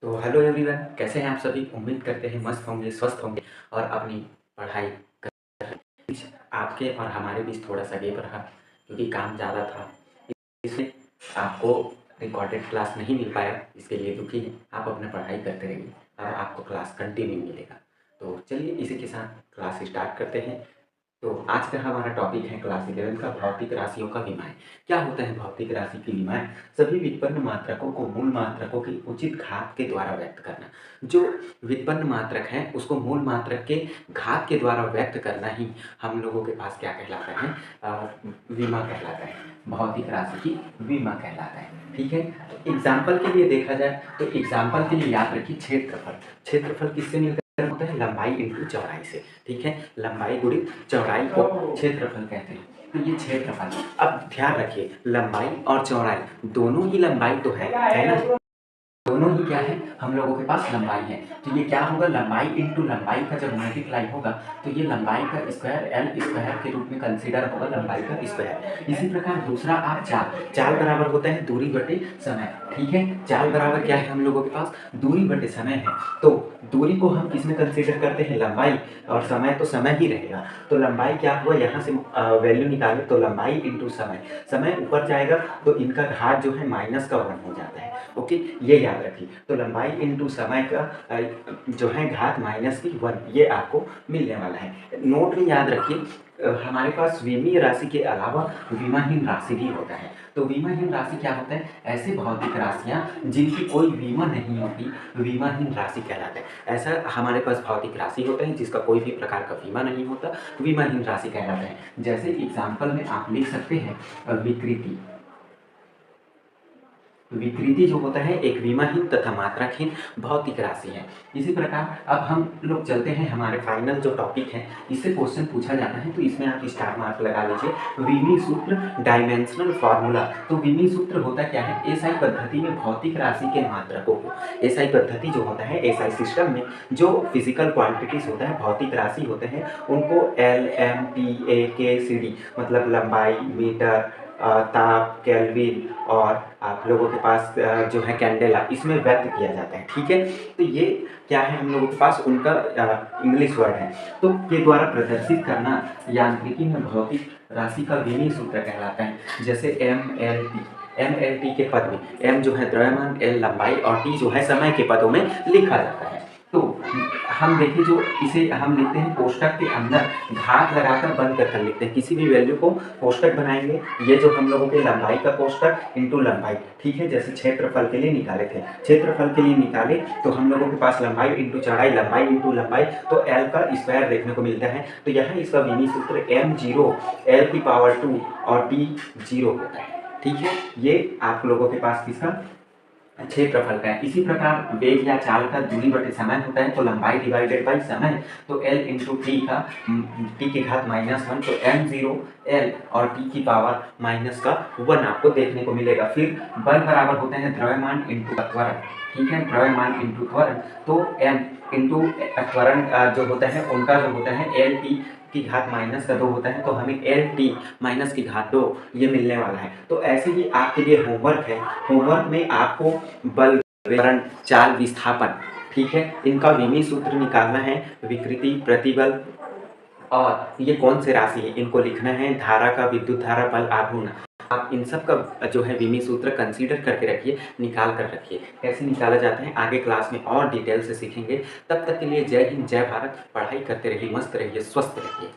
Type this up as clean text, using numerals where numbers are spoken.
तो hello everyone, कैसे हैं आप सभी। उम्मीद करते हैं मस्त होंगे, स्वस्थ होंगे और अपनी पढ़ाई बीच आपके और हमारे बीच थोड़ा सा गैप रहा क्योंकि काम ज़्यादा था, इसलिए आपको रिकॉर्डेड क्लास नहीं मिल पाया। इसके लिए दुखी हैं। आप अपना पढ़ाई करते रहिए और आपको क्लास कंटिन्यू मिलेगा। तो चलिए इसी के साथ क्लास स्टार्ट करते हैं। तो आज का हमारा टॉपिक है क्लास 11 का भौतिक राशियों का विमाएँ। क्या होता है भौतिक राशि की विमाएँ? सभी व्युत्पन्न मात्रकों को मूल मात्रकों की उचित घात के द्वारा व्यक्त करना। जो व्युत्पन्न मात्रक हैं उसको मूल मात्रक के घात के द्वारा व्यक्त करना ही हम लोगों के पास क्या कहलाता है? विमा कहलाता है। भौतिक राशि की विमा कहलाता है। ठीक है, तो एग्जाम्पल के लिए देखा जाए तो एग्जाम्पल के लिए याद रखिए क्षेत्रफल। क्षेत्रफल किससे मिलकर होता है? लंबाई इंटू चौड़ाई से। ठीक है, लंबाई गुणित चौड़ाई को क्षेत्रफल कहते हैं। तो ये क्षेत्रफल। अब ध्यान रखिए, लंबाई और चौड़ाई दोनों ही लंबाई तो है ना? दोनों ही क्या है हम लोगों के पास? लंबाई है। तो ये क्या होगा? लंबाई इंटू लंबाई का जब मल्टीप्लाई होगा तो ये लंबाई का स्क्वायर एल स्क्वायर के रूप में कंसीडर होगा, लंबाई का स्क्वायर। इसी प्रकार दूसरा आप चाल बराबर होता है दूरी बटे समय। ठीक है, चाल बराबर क्या है हम लोगों के पास? दूरी बटे समय है। तो दूरी को हम किस में कंसीडर करते हैं? लंबाई। और समय तो समय ही रहेगा। तो लंबाई क्या हुआ, यहाँ से वैल्यू निकाले तो लंबाई इंटू समय। समय ऊपर जाएगा तो इनका घात जो है माइनस का 1 हो जाता है। ओके, ये याद रखिए। तो लंबाई इंटू समय का जो है घात माइनस की 1, ये आपको मिलने वाला है। नोट में याद रखिए, हमारे पास विमीय राशि के अलावा विमाहीन राशि भी होता है। तो विमाहीन राशि क्या होता है? ऐसे भौतिक राशियाँ जिनकी कोई विमा नहीं होती, विमाहीन राशि कहलाता है। ऐसा हमारे पास भौतिक राशि होता है जिसका कोई भी प्रकार का बीमा नहीं होता, विमाहीन राशि कहलाता है। जैसे एग्जाम्पल में आप लिख सकते हैं विकृति। विकृति जो होता है एक विमाहीन तथा मात्रकहीन भौतिक राशि है। इसी प्रकार अब हम लोग चलते हैं हमारे फाइनल जो टॉपिक है, इससे क्वेश्चन पूछा जाता है तो इसमें आप स्टार मार्क लगा लीजिए। विमी सूत्र, डायमेंशनल फार्मूला। तो विमी सूत्र होता क्या है? एसआई पद्धति में भौतिक राशि के मात्रकों को, एसआई पद्धति जो होता है, एसआई सिस्टम में जो फिजिकल क्वांटिटीज होता है, भौतिक राशि होते हैं, उनको एल एम टी ए के सी डी मतलब लंबाई, मीटर, ताप, केल्विन और आप लोगों के पास जो है कैंडेला, इसमें व्यक्त किया जाता है। ठीक है, तो ये क्या है हम लोगों के पास? उनका इंग्लिश वर्ड है। तो के द्वारा प्रदर्शित करना यांत्रिकी में भौतिक राशि का विमीय सूत्र कहलाता है। जैसे एम एल टी के पद में एम जो है द्रव्यमान, एल लंबाई और टी जो है समय के पदों में लिखा जाता है। तो हम देखें, जो इसे हम लिखते हैं कोष्टक के अंदर घात लगाकर बंद कर लिखते हैं। किसी भी वैल्यू को कोष्टक बनाएंगे, ये जो हम लोगों के लंबाई का कोष्टक इंटू लंबाई। ठीक है, जैसे क्षेत्रफल के लिए निकाले थे, क्षेत्रफल के लिए निकाले तो हम लोगों के पास लंबाई इंटू चौड़ाई, लंबाई इंटू लंबाई, तो एल का स्क्वायर देखने को मिलता है। तो यहाँ इसका विमीय सूत्र m0 l की पावर 2 और t 0 होता है। ठीक है, ये आप लोगों के पास किसका? क्षेत्रफल का है। इसी प्रकार वेग या चाल का दूरी बटे समय होता है, तो लंबाई डिवाइडेड बाई समय, तो l इंटू टी का टी की घात -1, तो m0 l और t की पावर -1 आपको देखने को मिलेगा। फिर बल बराबर होते हैं द्रव्यमान इंटू त्वरण। ठीक है, द्रव्यमान इंटू त्वरण, तो m इंटू त्वरण जो होता है उनका जो होता है एल टी की घात -2 होता है, तो हमें एल टी माइनस की घात 2 ये मिलने वाला है। तो ऐसे ही आपके लिए होमवर्क है। होमवर्क में आपको बल, त्वरण, चाल, विस्थापन, ठीक है, इनका विमीय सूत्र निकालना है। विकृति, प्रतिबल और ये कौन से राशि है इनको लिखना है। धारा का, विद्युत धारा, बल, आघूर्ण, आप इन सब का जो है विमीय सूत्र कंसीडर करके रखिए, निकाल कर रखिए। कैसे निकाला जाता है आगे क्लास में और डिटेल से सीखेंगे। तब तक के लिए जय हिंद, जय भारत। पढ़ाई करते रहिए, मस्त रहिए, स्वस्थ रहिए।